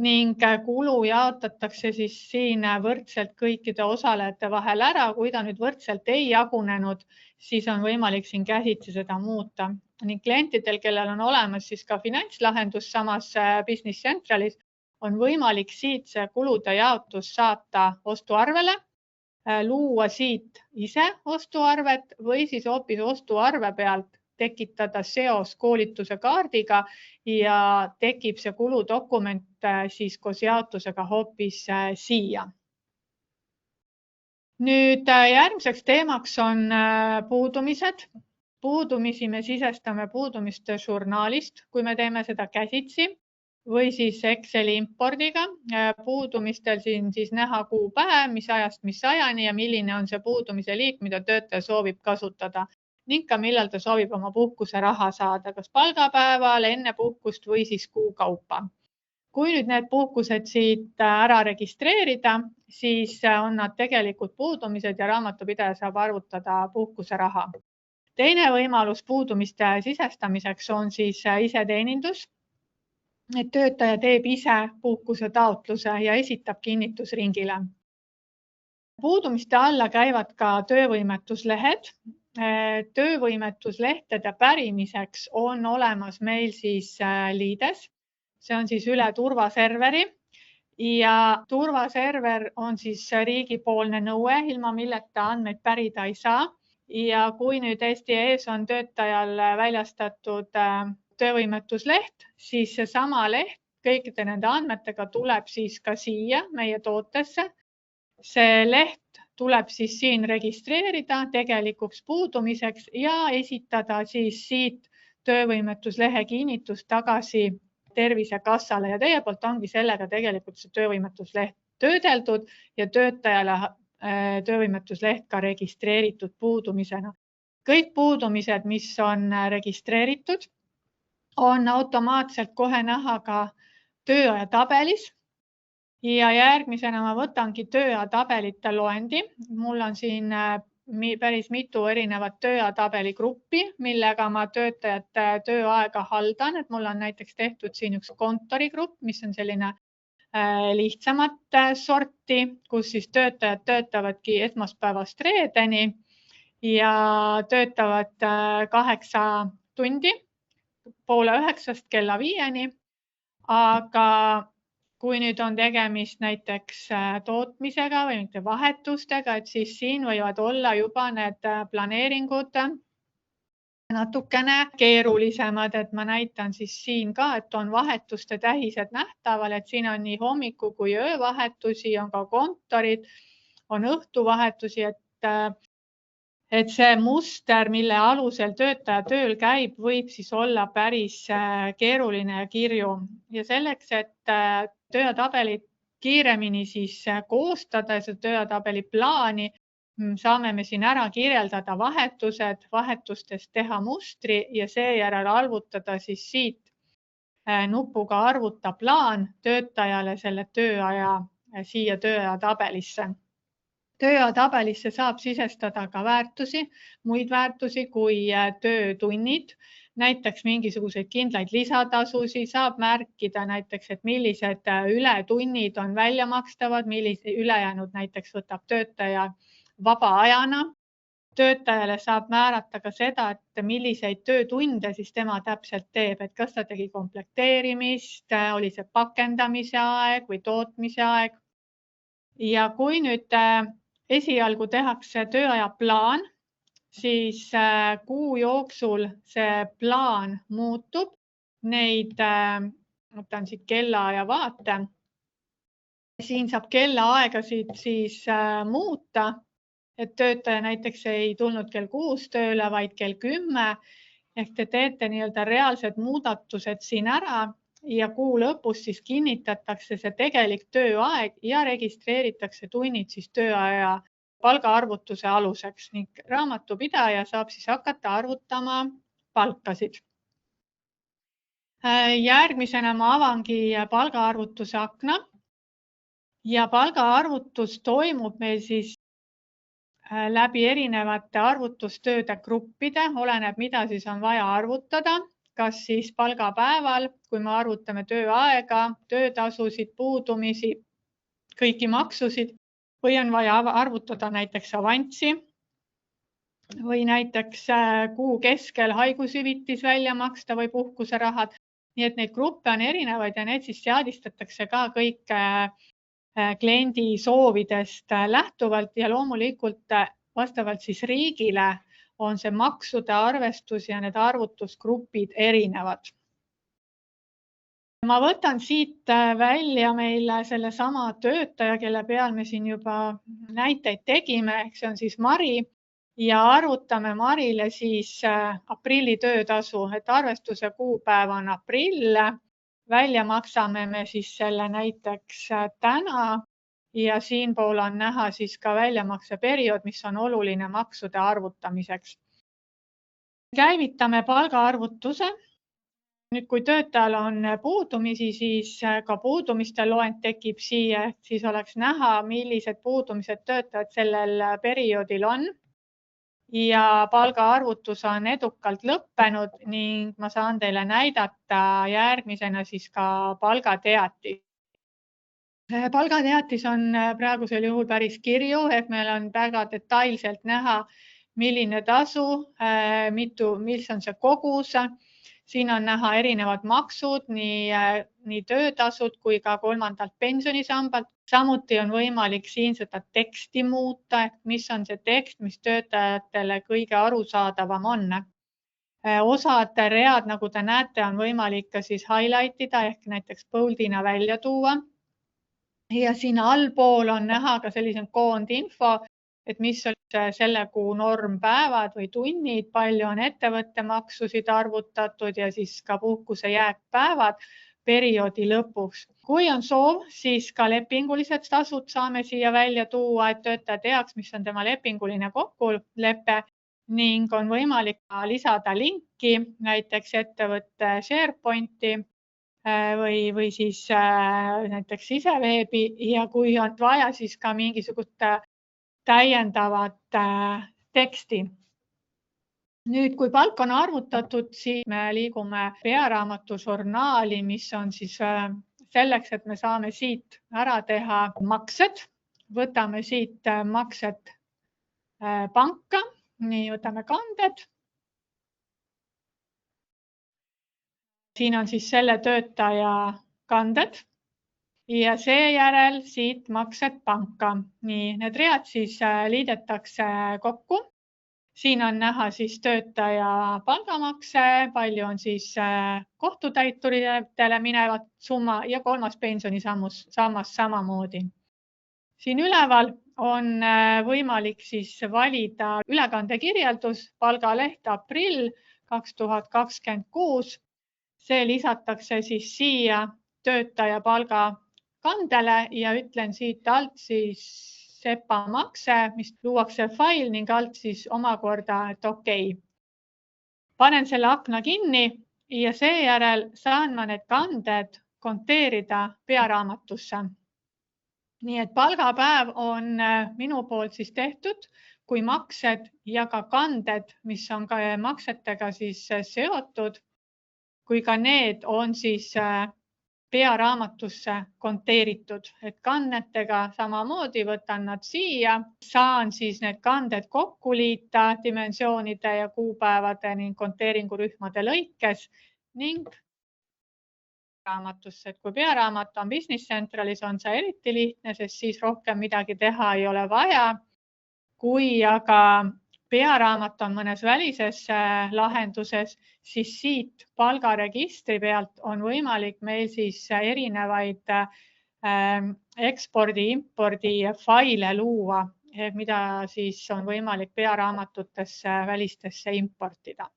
ning kulu jaotatakse siis siin võrdselt kõikide osalejate vahel ära. Kui ta nüüd võrdselt ei jagunenud, siis on võimalik siin käsitsi seda muuta. Ning klientidel, kellel on olemas siis ka finantslahendus samas Business Centralis, on võimalik siit see kulude jaotus saata ostuarvele, luua siit ise ostuarvet või siis hoopis ostuarve pealt tekitada seos koolituse kaardiga ja tekib see kuludokument siis koos jaotusega hoopis siia. Nüüd järgmiseks teemaks on puudumised. Puudumisi me sisestame puudumiste žurnaalist, kui me teeme seda käsitsi või siis Exceli impordiga. Puudumistel siin siis näha kuupäev, mis ajast mis ajani ja milline on see puudumise liik, mida töötaja soovib kasutada. Ning ka millal ta soovib oma puhkuse raha saada, kas palgapäeval, enne puhkust või siis kuu kaupa. Kui nüüd need puhkused siit ära registreerida, siis on nad tegelikult puudumised ja raamatupidaja saab arvutada puhkuse raha. Teine võimalus puudumiste sisestamiseks on siis iseteenindus. Et töötaja teeb ise puhkuse taotluse ja esitab kinnitusringile. Puudumiste alla käivad ka töövõimetuslehed. Töövõimetuslehtede pärimiseks on olemas meil siis liides. See on siis üle turvaserveri ja turvaserver on siis riigipoolne nõue, ilma milleta andmeid pärida ei saa. Ja kui nüüd Eesti ees on töötajal väljastatud töövõimetusleht, siis see sama leht kõikide nende andmetega tuleb siis ka siia meie tootesse. See leht tuleb siis siin registreerida tegelikuks puudumiseks ja esitada siis siit töövõimetuslehe kinnitus tagasi Tervisekassale ja teie poolt ongi sellega tegelikult see töövõimetusleht töödeldud ja töötajale töövõimetusleht ka registreeritud puudumisena. Kõik puudumised, mis on registreeritud, on automaatselt kohe näha ka tööaja tabelis. Ja järgmisena ma võtangi tööajatabelite loendi. Mul on siin päris mitu erinevat tööajatabeli gruppi, millega ma töötajate tööaega haldan. Et mul on näiteks tehtud siin üks kontorigrupp, mis on selline lihtsamat sorti, kus siis töötajad töötavadki esmaspäevast reedeni ja töötavad 8 tundi, 8:30 kella 5-ni. Aga kui nüüd on tegemist näiteks tootmisega või mitte vahetustega, et siis siin võivad olla juba need planeeringud natukene keerulisemad, et ma näitan siis siin ka, et on vahetuste tähised nähtaval, et siin on nii hommiku kui öövahetusi, on ka kontorid, on õhtuvahetusi, et see muster, mille alusel töötaja tööl käib, võib siis olla päris keeruline ja kirju. Ja selleks, et töötabelit kiiremini siis koostada, seda töötabeli plaani, saame me siin ära kirjeldada vahetused, vahetustest teha mustri ja seejärel arvutada siis siit nupuga arvuta plaan töötajale selle tööaja siia tööajatabelisse. Tööajatabelisse saab sisestada ka väärtusi, muid väärtusi kui töötunnid, näiteks mingisuguseid kindlaid lisatasusid, saab märkida näiteks, et millised ületunnid on välja makstavad, millised ülejäänud näiteks võtab töötaja vaba ajana töötajale saab määrata ka seda, et milliseid töötunde siis tema täpselt teeb, et kas ta tegi komplekteerimist, oli see pakendamise aeg või tootmise aeg. Ja kui nüüd esialgu tehakse tööaja plaan, siis kuu jooksul see plaan muutub. Neid, võtan siit kellaaja vaate. Siin saab kellaaegasid siis muuta. Et töötaja näiteks ei tulnud kell 6 tööle, vaid kell 10. Ehk te teete nii-öelda reaalsed muudatused siin ära ja kuu lõpus siis kinnitatakse see tegelik tööaeg ja registreeritakse tunnid siis tööaja palgaarvutuse aluseks ning raamatupidaja saab siis hakata arvutama palkasid. Järgmisena ma avangi palgaarvutuse akna ja palgaarvutus toimub meil siis läbi erinevate arvutustööde gruppide, oleneb, mida siis on vaja arvutada, kas siis palgapäeval, kui me arvutame tööaega, töötasusid, puudumisi, kõiki maksusid, või on vaja arvutada näiteks avanssi või näiteks kuu keskel haigushüvitis välja maksta või puhkuserahad. Nii et neid gruppe on erinevaid ja need siis seadistatakse ka kõik kliendi soovidest lähtuvalt ja loomulikult vastavalt siis riigile on see maksude arvestus ja need arvutusgrupid erinevad. Ma võtan siit välja meile selle sama töötaja, kelle peal me siin juba näiteid tegime, ehk see on siis Mari ja arvutame Marile siis aprilli töötasu, et arvestuse kuupäev on aprill. Välja maksame me siis selle näiteks täna ja siinpool on näha siis ka väljamakseperiood, mis on oluline maksude arvutamiseks. Käivitame palgaarvutuse. Nüüd, kui töötajal on puudumisi, siis ka puudumiste loend tekib siia, siis oleks näha, millised puudumised töötajad sellel perioodil on. Ja palgaarvutus on edukalt lõppenud ning ma saan teile näidata järgmisena siis ka palgateatis. Palgateatis on praegusel juhul päris kirju, ehk meil on väga detailselt näha, milline tasu, mis on see kogus. Siin on näha erinevad maksud, nii töötasud kui ka kolmandalt pensionisambalt. Samuti on võimalik siin seda teksti muuta, ehk mis on see tekst, mis töötajatele kõige arusaadavam on. Osad read, nagu te näete, on võimalik ka siis highlightida ehk näiteks boldina välja tuua. Ja siin allpool on näha ka selline koondinfo, et mis on selle kuu normpäevad või tunnid, palju on ettevõttemaksusid arvutatud ja siis ka puhkuse jääkpäevad perioodi lõpuks. Kui on soov, siis ka lepingulised tasud saame siia välja tuua, et töötaja teaks, mis on tema lepinguline kokkulepe ning on võimalik lisada linki näiteks ettevõtte SharePointi või siis näiteks siseveebi ja kui on vaja, siis ka mingisugust täiendavat teksti. Nüüd, kui palk on arvutatud, siis me liigume pearaamatu žurnaali, mis on siis selleks, et me saame siit ära teha maksed. Võtame siit maksed panka, nii võtame kanded. Siin on siis selle töötaja kanded. Ja seejärel siit maksed panka. Nii, need read siis liidetakse kokku. Siin on näha siis töötaja palgamakse, palju on siis kohtutäituritele minevat summa ja kolmas pensionisammas samamoodi. Siin üleval on võimalik siis valida ülekandekirjeldus, palgaleht aprill 2026. See lisatakse siis siia töötaja palgakandele ja ütlen siit alt siis SEPA makse, mis luuakse fail ning alt siis omakorda, et okei. Panen selle akna kinni ja seejärel saan ma need kanded konteerida pearaamatusse. Nii et palgapäev on minu poolt siis tehtud, kui maksed ja ka kanded, mis on ka maksetega siis seotud, kui ka need on siis pearaamatusse konteeritud, et kannetega samamoodi võtan nad siia, saan siis need kanded kokku liita dimensioonide ja kuupäevade ning konteeringurühmade lõikes ning raamatusse, et kui pearaamat on Business Centralis, on see eriti lihtne, sest siis rohkem midagi teha ei ole vaja. Kui aga pearaamat on mõnes välises lahenduses, siis siit palgaregistri pealt on võimalik meil siis erinevaid ekspordi, impordi faile luua, mida siis on võimalik pearaamatutesse välistesse importida.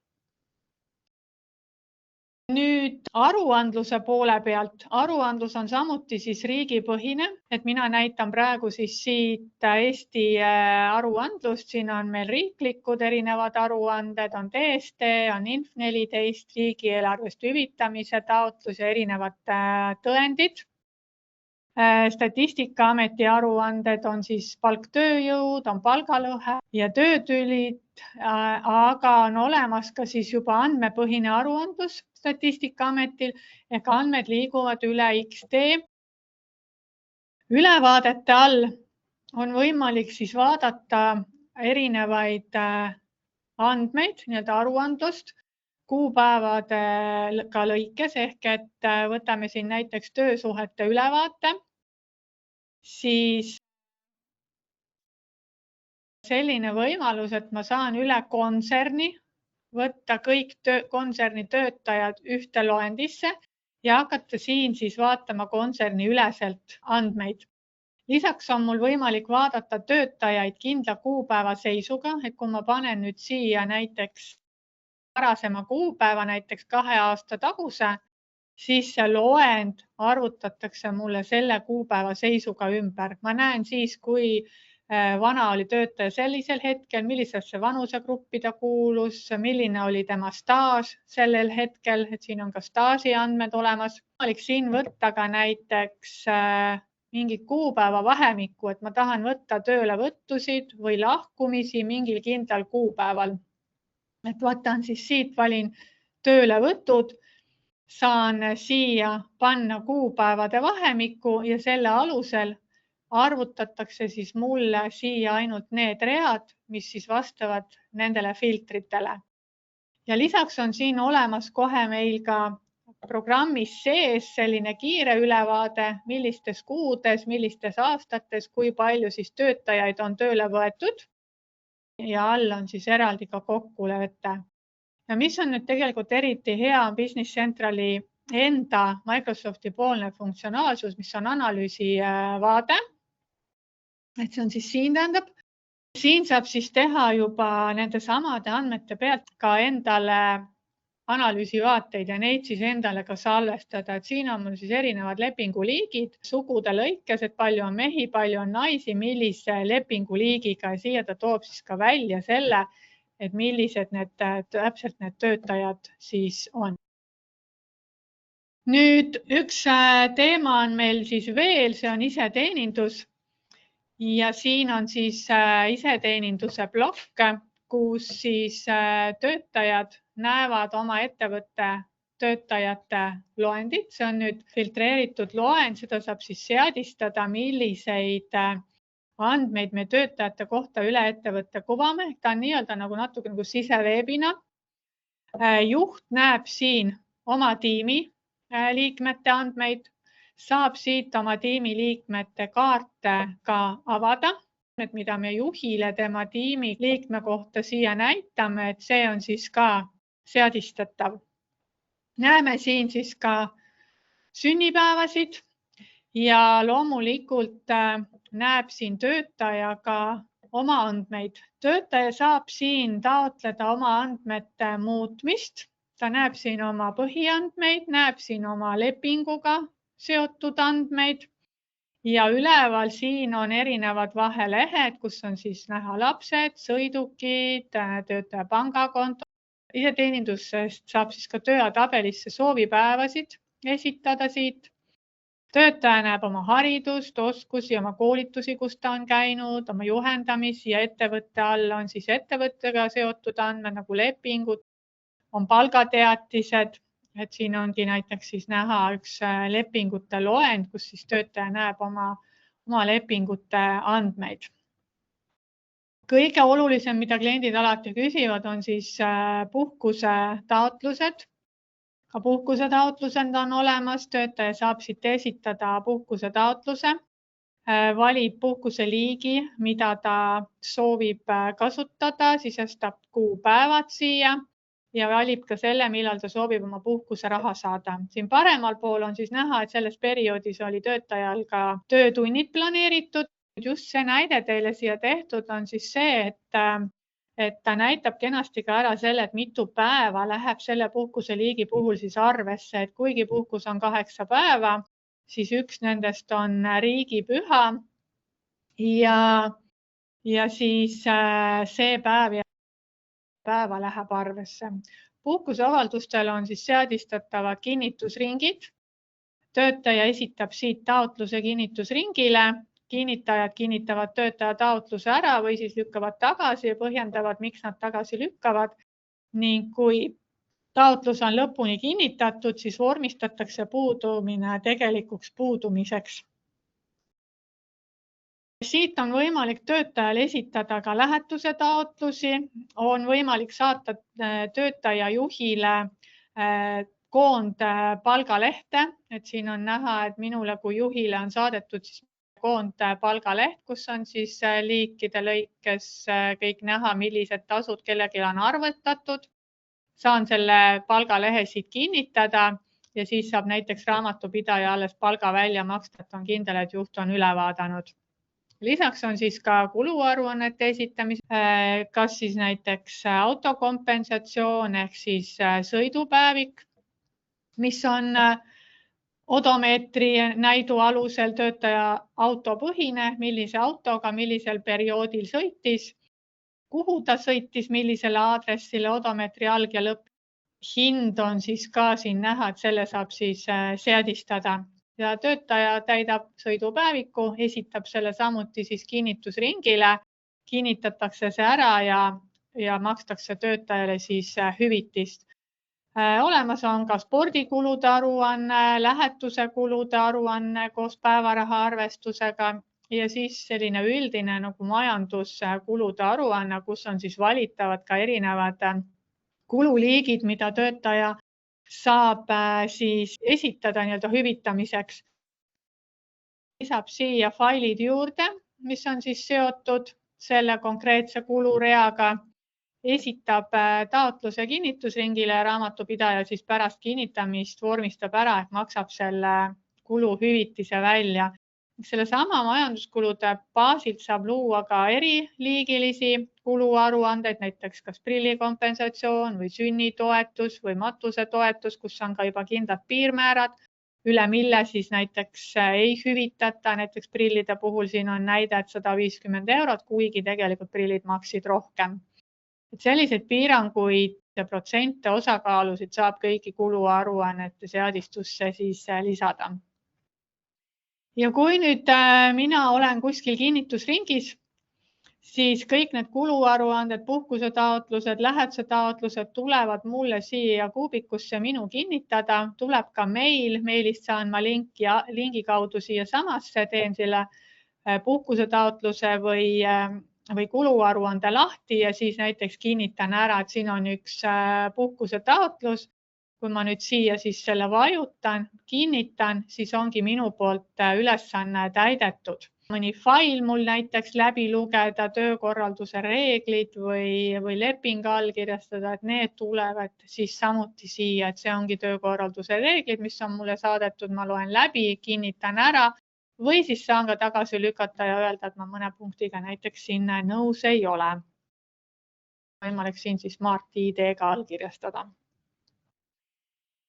Nüüd aruandluse poole pealt. Aruandlus on samuti siis riigipõhine, et mina näitan praegu siis siit Eesti aruandlust. Siin on meil riiklikud erinevad aruanded, on DST, on Inf14, riigieelarvest hüvitamise taotlus ja erinevad tõendid. Statistikaameti aruanded on siis palk tööjõud, on palgalõhe ja töötülid, aga on olemas ka siis juba andmepõhine aruandlus Statistikaametil ehk andmed liiguvad üle XD. Ülevaadete all on võimalik siis vaadata erinevaid andmeid, nii-öelda aruandlust kuupäevadega lõikes ehk et võtame siin näiteks töösuhete ülevaate, siis selline võimalus, et ma saan üle kontserni võtta kõik kontserni töötajad ühte loendisse ja hakata siin siis vaatama kontserni üleselt andmeid. Lisaks on mul võimalik vaadata töötajaid kindla kuupäeva seisuga, et kui ma panen nüüd siia näiteks varasema kuupäeva, näiteks 2 aasta taguse, siis see loend arvutatakse mulle selle kuupäeva seisuga ümber. Ma näen siis, kui vana oli töötaja sellisel hetkel, millisesse vanusegruppi ta kuulus, milline oli tema staaž sellel hetkel, et siin on ka staaži andmed olemas. Võimalik siin võtta ka näiteks mingi kuupäeva vahemikku, et ma tahan võtta töölevõttusid või lahkumisi mingil kindlal kuupäeval. Et võtan siis siit, valin töölevõtud, saan siia panna kuupäevade vahemikku ja selle alusel arvutatakse siis mulle siia ainult need read, mis siis vastavad nendele filtritele. Ja lisaks on siin olemas kohe meil ka programmis sees selline kiire ülevaade, millistes kuudes, millistes aastates, kui palju siis töötajaid on tööle võetud. Ja all on siis eraldi ka kokkuvõte. Ja mis on nüüd tegelikult eriti hea Business Centrali enda Microsofti poolne funktsionaalsus, mis on analüüsi vaade. Et see on siis siin tähendab. Siin saab siis teha juba nende samade andmete pealt ka endale analüüsivaateid ja neid siis endale ka salvestada. Et siin on mul siis erinevad lepinguliigid, sugude lõikes, et palju on mehi, palju on naisi, millise lepinguliigiga ja siia ta toob siis ka välja selle, et millised täpselt need töötajad siis on. Nüüd üks teema on meil siis veel, see on iseteenindus. Ja siin on siis iseteeninduse plokk, kus siis töötajad näevad oma ettevõtte töötajate loendit. See on nüüd filtreeritud loend, seda saab siis seadistada, milliseid andmeid me töötajate kohta üle ettevõtte kuvame. Ta on nii-öelda nagu natuke nagu siseveebina. Juht näeb siin oma tiimi liikmete andmeid. Saab siit oma tiimi liikmete kaarte ka avada, et mida me juhile tema tiimi liikme kohta siia näitame, et see on siis ka seadistatav. Näeme siin siis ka sünnipäevasid ja loomulikult näeb siin töötaja ka oma andmeid. Töötaja saab siin taotleda oma andmete muutmist. Ta näeb siin oma põhiandmeid, näeb siin oma lepinguga seotud andmeid ja üleval siin on erinevad vahelehed, kus on siis näha lapsed, sõidukid, töötaja pangakonto. Iseteenindusest saab siis ka töötabelisse soovipäevasid esitada siit. Töötaja näeb oma haridust, oskusi, oma koolitusi, kus ta on käinud, oma juhendamisi ja ettevõtte all on siis ettevõttega seotud andmed nagu lepingud, on palgateatised et siin ongi näiteks siis näha üks lepingute loend, kus siis töötaja näeb oma lepingute andmeid. Kõige olulisem, mida kliendid alati küsivad, on siis puhkuse taotlused. Ka puhkuse taotlused on olemas, töötaja saab siit esitada puhkuse taotluse, valib puhkuse liigi, mida ta soovib kasutada, sisestab kuupäevad siia ja valib ka selle, millal ta soovib oma puhkuse raha saada. Siin paremal pool on siis näha, et selles perioodis oli töötajal ka töötunnid planeeritud. Just see näide teile siia tehtud on siis see, et ta näitab kenasti ka ära selle, et mitu päeva läheb selle puhkuse liigi puhul siis arvesse, et kuigi puhkus on 8 päeva, siis üks nendest on riigipüha ja siis see päeva läheb arvesse. Puhkuseavaldustel on siis seadistatavad kinnitusringid. Töötaja esitab siit taotluse kinnitusringile. Kinnitajad kinnitavad töötaja taotluse ära või siis lükkavad tagasi ja põhjendavad, miks nad tagasi lükkavad. Ning kui taotlus on lõpuni kinnitatud, siis vormistatakse puudumine tegelikuks puudumiseks. Siit on võimalik töötajal esitada ka lähetuse taotlusi, on võimalik saata töötaja juhile koondpalgalehte, et siin on näha, et minule kui juhile on saadetud siis koondpalgaleht, kus on siis liikide lõikes kõik näha, millised tasud kellelgi on arvestatud. Saan selle palgalehe siit kinnitada ja siis saab näiteks raamatupidaja alles palga välja maksta, et on kindel, et juht on üle vaadanud. Lisaks on siis ka kuluaruannete esitamis, kas siis näiteks autokompensatsioon ehk siis sõidupäevik, mis on odomeetri näidu alusel töötaja autopõhine, millise autoga, millisel perioodil sõitis, kuhu ta sõitis, millisele aadressile odomeetri alg ja lõpp. Hind on siis ka siin näha, et selle saab siis seadistada. Ja töötaja täidab sõidupäeviku, esitab selle samuti siis kinnitusringile, kinnitatakse see ära ja makstakse töötajale siis hüvitist. Olemas on ka spordikulude aruanne, lähetuse kulude aruanne koos päevaraha arvestusega ja siis selline üldine nagu majanduskulude aruanne, kus on siis valitavad ka erinevad kululiigid, mida töötaja saab siis esitada nii-öelda hüvitamiseks. Lisab siia failid juurde, mis on siis seotud selle konkreetse kulureaga, esitab taotluse kinnitusringile ja raamatupidaja siis pärast kinnitamist vormistab ära, et maksab selle kuluhüvitise välja. Selle sama majanduskulude baasilt saab luua ka eriliigilisi kuluaruandeid, näiteks kas prillikompensatsioon või sünnitoetus või matusetoetus, kus on ka juba kindlad piirmäärad, üle mille siis näiteks ei hüvitata. Näiteks prillide puhul siin on näide, et 150 €, kuigi tegelikult prillid maksid rohkem. Et selliseid piiranguid ja protsente osakaalusid saab kõigi kuluaruannete seadistusse siis lisada. Ja kui nüüd mina olen kuskil kinnitusringis, siis kõik need kuluaruanded, puhkuse taotlused, lähetuse taotlused tulevad mulle siia kuubikusse minu kinnitada. Tuleb ka meilist saan ma lingi kaudu siia samasse, teen selle puhkuse taotluse või kuluaruande lahti ja siis näiteks kinnitan ära, et siin on üks puhkuse taotlus. Kui ma nüüd siia siis selle vajutan, kinnitan, siis ongi minu poolt ülesanne täidetud. Mõni fail mul näiteks läbi lugeda, töökorralduse reeglid või leping allkirjastada, et need tulevad siis samuti siia, et see ongi töökorralduse reeglid, mis on mulle saadetud, ma loen läbi, kinnitan ära või siis saan ka tagasi lükata ja öelda, et ma mõne punktiga näiteks siin nõus ei ole. Võimalik siin siis Smart ID-ga allkirjastada.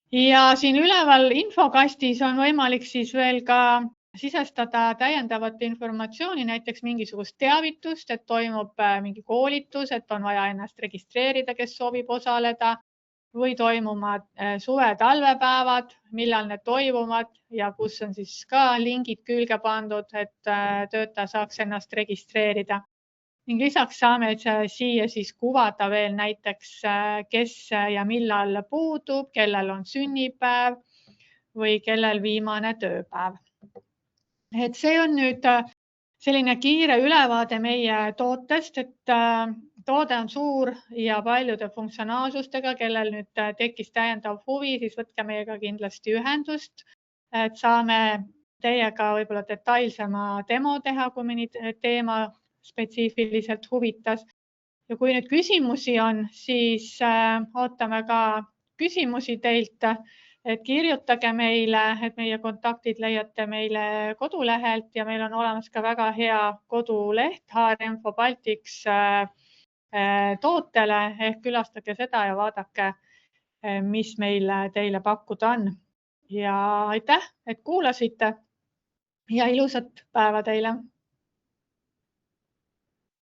Ja siin üleval infokastis on võimalik siis veel ka sisestada täiendavat informatsiooni, näiteks mingisugust teavitust, et toimub mingi koolitus, et on vaja ennast registreerida, kes soovib osaleda või toimuvad suve-talvepäevad, millal need toimuvad ja kus on siis ka lingid külge pandud, et töötaja saaks ennast registreerida. ning lisaks saame siia siis kuvada veel näiteks, kes ja millal puudub, kellel on sünnipäev või kellel viimane tööpäev. Et see on nüüd selline kiire ülevaade meie tootest, et toode on suur ja paljude funktsionaalsustega, kellel nüüd tekkis täiendav huvi, siis võtke meiega kindlasti ühendust, et saame teiega võib-olla detailsema demo teha, kui mõni teema spetsiifiliselt huvitas. Ja kui nüüd küsimusi on, siis ootame ka küsimusi teilt, et kirjutage meile, et meie kontaktid leiate meile kodulehelt ja meil on olemas ka väga hea koduleht HR-Info Baltics tootele ehk külastage seda ja vaadake, mis meil teile pakkuda on. Ja aitäh, et kuulasite ja ilusat päeva teile!